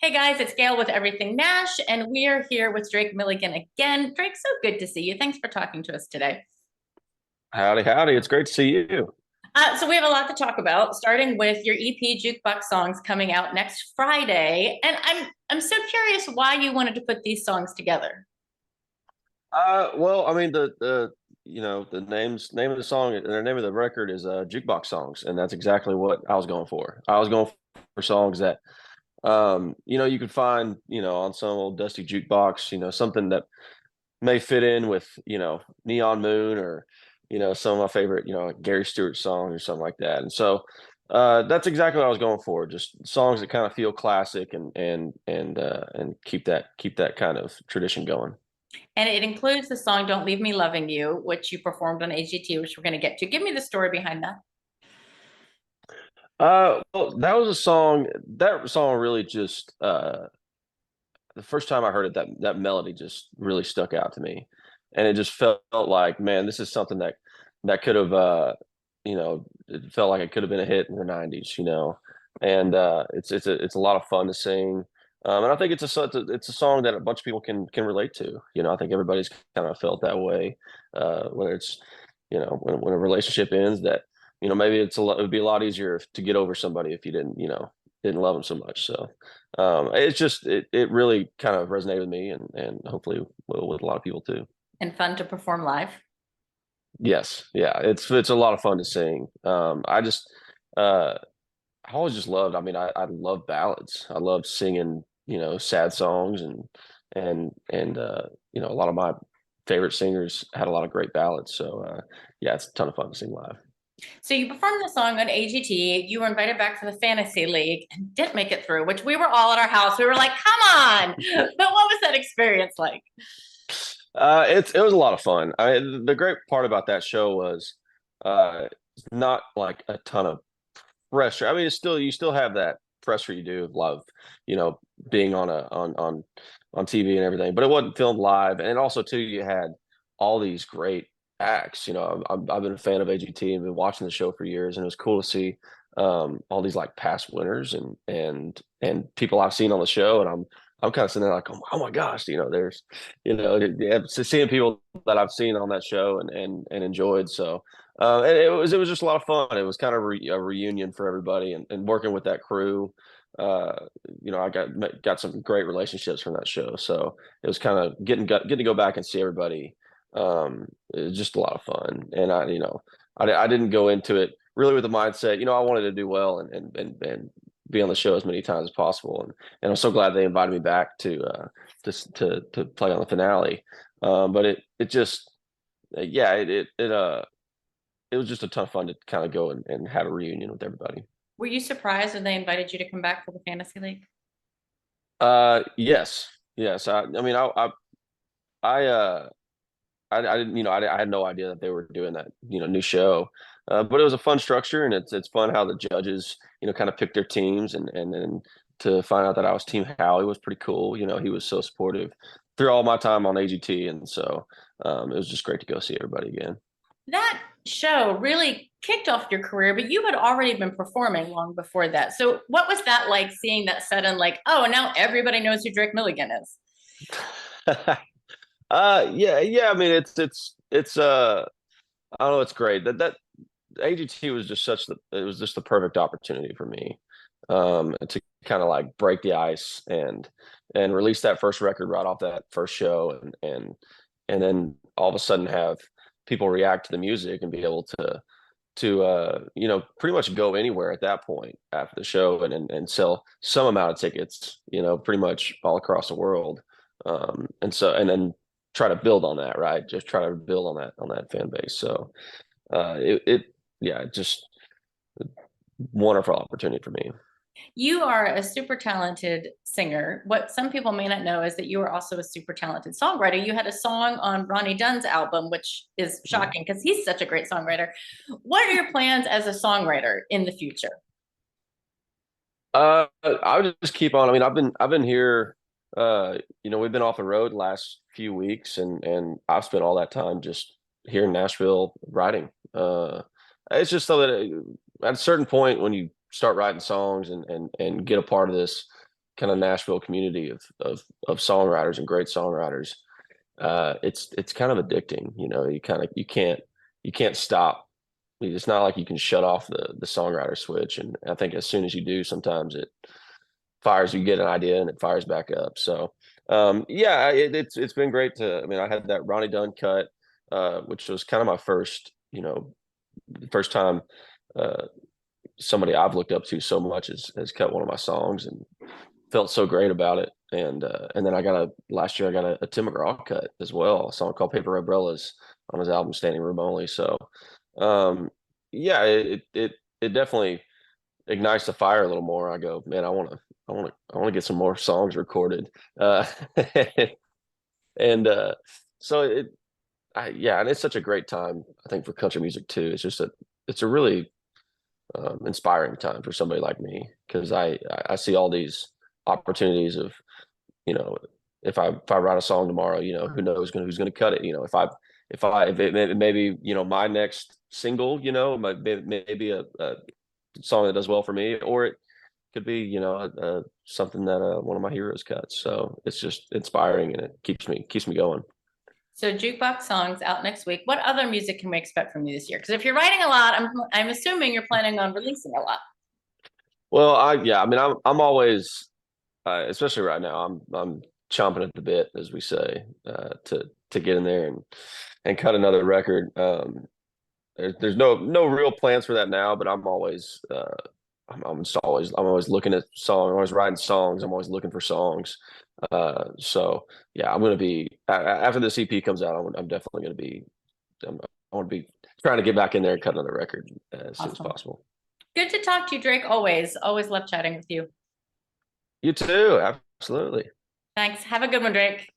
Hey guys, it's Gail with Everything Nash, and we are here with Drake Milligan again. Drake, so good to see you. Thanks for talking to us today. Howdy, howdy. It's great to see you. So we have a lot to talk about, starting with your EP Jukebox Songs coming out next Friday. And I'm so curious why you wanted to put these songs together. Well, I mean the name of the song and the name of the record is Jukebox Songs, and that's exactly what I was going for. I was going for songs that you could find, on some old dusty jukebox, something that may fit in with, Neon Moon or, some of my favorite, like Gary Stewart songs or something like that. And so that's exactly what I was going for. Just songs that kind of feel classic and keep that kind of tradition going. And it includes the song Don't Leave Me Loving You, which you performed on AGT, which we're going to get to. Give me the story behind that. Well, that was a song. That song really just the first time I heard it, that melody just really stuck out to me, and it just felt like, man, this is something that could have, it felt like it could have been a hit in the '90s, and it's a lot of fun to sing. And I think it's a song that a bunch of people can relate to. I think everybody's kind of felt that way, when it's, when a relationship ends, that, maybe it would be a lot easier to get over somebody if you didn't love them so much. So it really kind of resonated with me, and hopefully will with a lot of people too. And fun to perform live. Yes, yeah, it's a lot of fun to sing. Uh I always just loved, I mean, I love ballads. I love singing, sad songs, and a lot of my favorite singers had a lot of great ballads. So yeah, it's a ton of fun to sing live. So you performed the song on AGT. You were invited back for the Fantasy League and didn't make it through, which we were all at our house. We were like, come on. But what was that experience like? It was a lot of fun. The great part about that show was not like a ton of pressure. I mean, it's still, you still have that pressure you do of love, being on TV and everything, but it wasn't filmed live. And also too, you had all these great acts. I've been a fan of AGT and been watching the show for years, and it was cool to see all these like past winners and people I've seen on the show, and I'm kind of sitting there like, oh my gosh, there's, yeah, seeing people that I've seen on that show and enjoyed. So and it was just a lot of fun. It was kind of a reunion for everybody, and working with that crew. Uh, I got some great relationships from that show. So it was kind of getting to go back and see everybody. It was just a lot of fun, and I didn't go into it really with the mindset, I wanted to do well and be on the show as many times as possible, and I'm so glad they invited me back to play on the finale. But it just, yeah, it was just a ton of fun to kind of go and have a reunion with everybody. Were you surprised when they invited you to come back for the Fantasy League? Yes, yes. I mean, I I didn't, I had no idea that they were doing that, new show. But it was a fun structure, and it's fun how the judges, kind of pick their teams, and then to find out that I was Team Howie was pretty cool. He was so supportive through all my time on AGT, and so it was just great to go see everybody again. That show really kicked off your career, but you had already been performing long before that. So what was that like, seeing that sudden, like, oh, now everybody knows who Drake Milligan is? Yeah, yeah. I mean, it's I don't know, it's great that AGT was just it was just the perfect opportunity for me, to kind of like break the ice and release that first record right off that first show, and then all of a sudden have people react to the music and be able to pretty much go anywhere at that point after the show, and sell some amount of tickets, pretty much all across the world. And then try to build on that, right? Just try to build on that fan base. So it yeah, just wonderful opportunity for me. You are a super talented singer. What some people may not know is that you are also a super talented songwriter. You had a song on Ronnie Dunn's album, which is shocking because he's such a great songwriter. What are your plans as a songwriter in the future? I would just keep on. I mean, I've been here. We've been off the road the last few weeks, and I've spent all that time just here in Nashville writing. It's just so that at a certain point, when you start writing songs and get a part of this, kind of Nashville community of songwriters and great songwriters, it's kind of addicting. You know, you can't stop. It's not like you can shut off the songwriter switch. And I think as soon as you do, sometimes it fires. You get an idea and it fires back up. So yeah, it's been great to. I mean, I had that Ronnie Dunn cut, which was kind of my first, you know, first time somebody I've looked up to so much has cut one of my songs and felt so great about it. And then last year I got a Tim McGraw cut as well, a song called Paper Umbrellas on his album Standing Room Only. So um yeah, it definitely ignites the fire a little more. I go, man, I want to get some more songs recorded. And so yeah, and it's such a great time, I think, for country music too. It's a really inspiring time for somebody like me, because I see all these opportunities of, you know, if I write a song tomorrow, you know, who knows who's going to cut it. You know, if it maybe, you know, my next single, you know, maybe a song that does well for me, or it could be, you know, something that one of my heroes cuts. So it's just inspiring, and it keeps me going. So jukebox songs out next week. What other music can we expect from you this year? Because if you're writing a lot, I'm assuming you're planning on releasing a lot. Well, yeah, I mean, I'm always, especially right now, I'm chomping at the bit, as we say, to get in there and cut another record. There's no real plans for that now, but I'm always I'm always looking at songs. I'm always writing songs. I'm always looking for songs. So yeah, I'm gonna be after this EP comes out. I'm definitely gonna be. I want to be trying to get back in there and cut another record as soon as Awesome. possible. Good to talk to you, Drake. Always love chatting with you. You too, absolutely. Thanks. Have a good one, Drake.